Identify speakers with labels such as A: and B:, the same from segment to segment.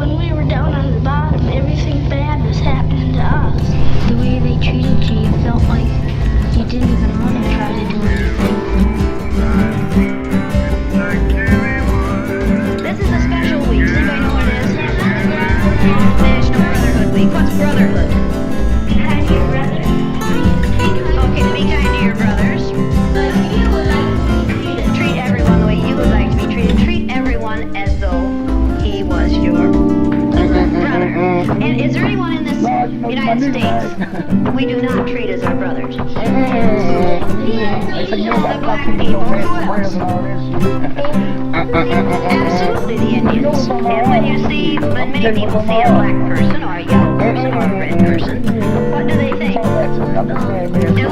A: when we were down on the bottom, everything bad was happening to us. The way they treated you, you felt like you didn't even want to try to do anything.
B: This is a special week. Does anybody know what it is? National Brotherhood Week. What's brotherhood?
A: Kind to your brother.
B: Okay, to be kind to your brothers.
A: But you would like to be treated.
B: Treat everyone the way you would like to be treated. Treat everyone as though he was your brother. And is there anyone in this United States we do not treat as our brothers? The black people. Who else? Absolutely, the Indians. And when many people see a black person or a yellow person or a red person, what do they think? Now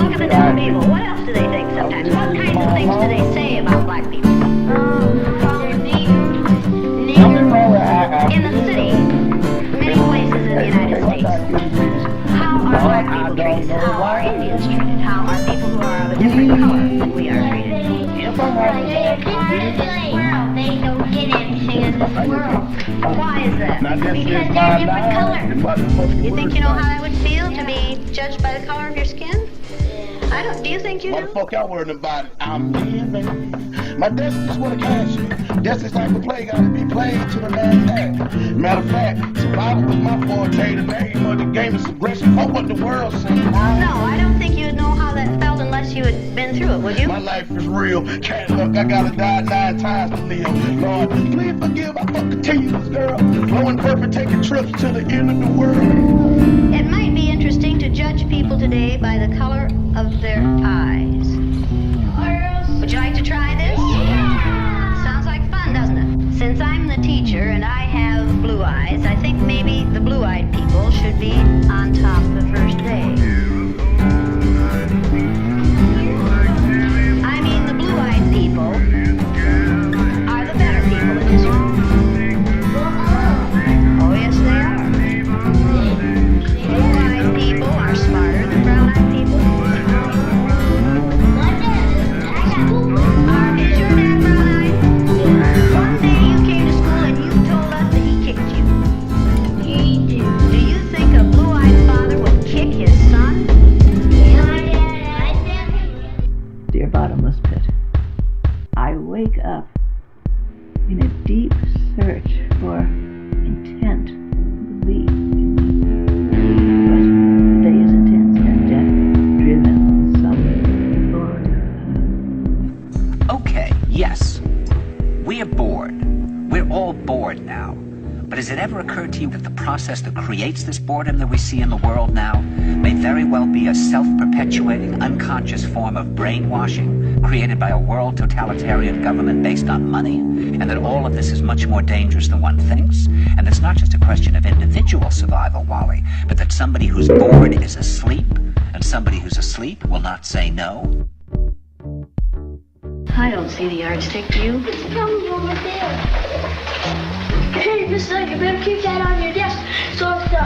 B: look at the dumb people. What else do they think sometimes? What kinds of things do they say about black people? In the city, many places in the United States, how are black people treated? How are Indians treated? How are people who are of a different color than we are treated?
A: They don't get anything in this world.
B: Why is that?
A: Because they're different colors.
B: You think you know how that would feel to be judged by the color of your skin? I don't. Do you think you do?
C: What the fuck y'all worrying about it? I'm living. My destiny's what a cash is. Destiny's like a play, gotta be played to the last act. Matter of fact, survival was my forte. The name of the game is aggression. Fuck what the world says.
B: No, I don't think you'd know how that felt unless you had been through it, would you?
C: My life is real. Can't look, I gotta die 9 times to live. Lord, please forgive, I fuck continuous, girl. Blowing perfect, taking trips to the end of the world.
B: It might be interesting to judge people today by the color of their eyes. Would you like to try this? Sounds like fun, doesn't it? Since I'm the teacher and I have blue eyes, I think maybe the blue-eyed people should be on top the first day. I mean, the blue-eyed people are the better people in this room. Oh, yes, they are. Blue-eyed people are smarter than brown-eyed people. Is your dad brown-eyed? One day you came to school and you told us that he kicked you.
A: He did.
B: Do you think a blue-eyed father would kick his son?
D: Dear bottomless pit, I wake up in a deep search for intent to believe in me. But the day is intense and death-driven with some
E: Okay, yes. We are bored. We're all bored now. But has it ever occurred to you that the process that creates this boredom that we see in the world now may very well be a self-perpetuating, unconscious form of brainwashing created by a world totalitarian government based on money, and that all of this is much more dangerous than one thinks, and it's not just a question of individual survival, Wally, but that somebody who's bored is asleep, and somebody who's asleep will not say no?
B: I don't see the yardstick, do you?
A: It's probably over there. Hey, Mr. Lake, you better keep that on your desk so if the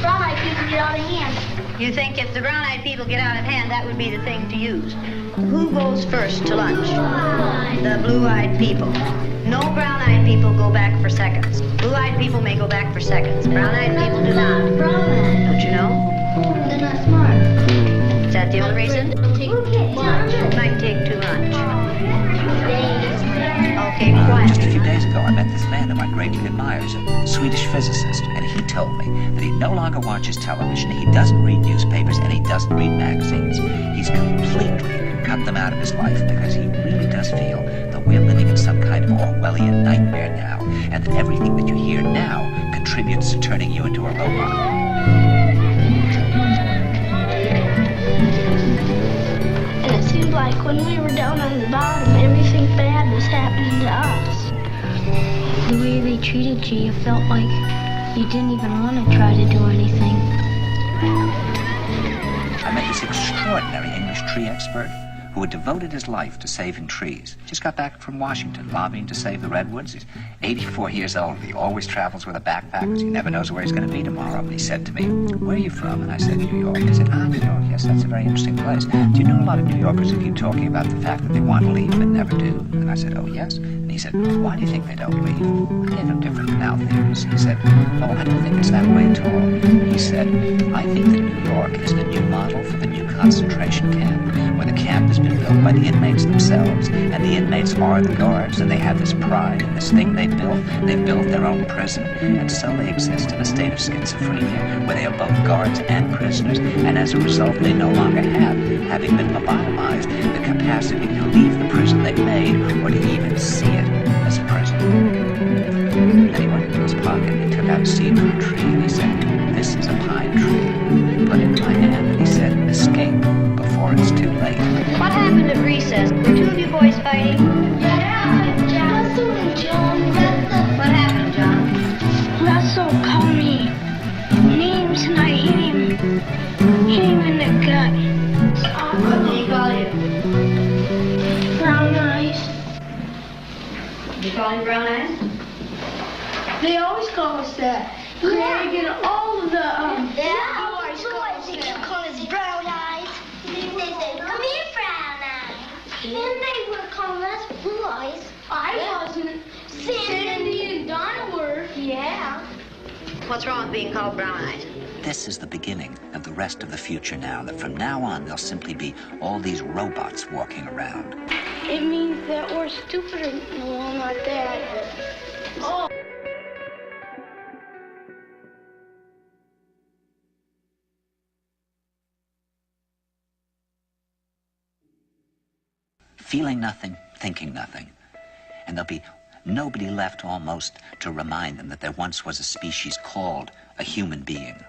A: brown-eyed people get out of hand.
B: You think if the brown-eyed people get out of hand, that would be the thing to use? Who goes first to lunch? The blue-eyed people. No brown-eyed people go back for seconds. Blue-eyed people may go back for seconds. Brown-eyed people do not.
A: Brown-eyed.
B: Don't you know?
A: They're not smart.
B: Is that the only reason? It might take too much. Okay, quiet.
E: Just a few days ago, I met this man whom I greatly admire. He's a Swedish physicist, and he told me that he no longer watches television, he doesn't read newspapers, and he doesn't read magazines. He's completely cut them out of his life because he really does feel that we're living in some kind of Orwellian nightmare now, and that everything that you hear now contributes to turning you into a robot.
A: And it seemed like when we were down on the bottom, everything bad was happening to us. The way they treated you, you felt like you didn't even want to try to do anything.
E: I met this extraordinary English tree expert who had devoted his life to saving trees. Just got back from Washington, lobbying to save the redwoods. He's 84 years old. He always travels with a backpack because he never knows where he's going to be tomorrow. And he said to me, "Where are you from?" And I said, "New York." He said, "New York. Yes, that's a very interesting place. Do you know a lot of New Yorkers who keep talking about the fact that they want to leave but never do?" And I said, "Oh, yes." And he said, "Why do you think they don't leave?" They're no different now news. He said, "Oh, I don't think it's that way at all." He said, "I think that New York is the new model for the new concentration camp, where the camp has been built by the inmates themselves, and the inmates are the guards, and they have this pride in this thing they built. They've built their own prison, and so they exist in a state of schizophrenia, where they are both guards and prisoners, and as a result, they no longer have, having been lobotomized, the capacity to leave the prison they've made, or to even see it as a prison." Then he went into his pocket and he took out a seed from a tree and he said, "This is a pine tree." He put it in my hand and he said, "Escape before it's too late."
B: What happened at recess? Were two of you boys fighting?
A: Russell and John.
B: What happened, John?
A: Russell called me names and I hit him in the gut.
B: What did he call you?
A: Brown eyes.
B: Did you call him Brown Eyes?
A: They always call us that. Craig and all of the
F: boys, they keep calling us brown eyes. They say, "Come here, brown eyes." And they were calling us blue eyes.
A: I wasn't. Sandy and Donna were.
F: Yeah.
B: What's wrong with being called Brown Eyes?
E: This is the beginning of the rest of the future now, that from now on there'll simply be all these robots walking around.
A: It means that we're stupider. No, not that. Oh.
E: Feeling nothing, thinking nothing. And there'll be nobody left almost to remind them that there once was a species called a human being,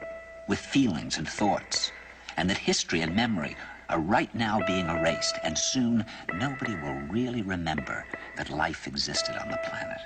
E: with feelings and thoughts, and that history and memory are right now being erased, and soon nobody will really remember that life existed on the planet.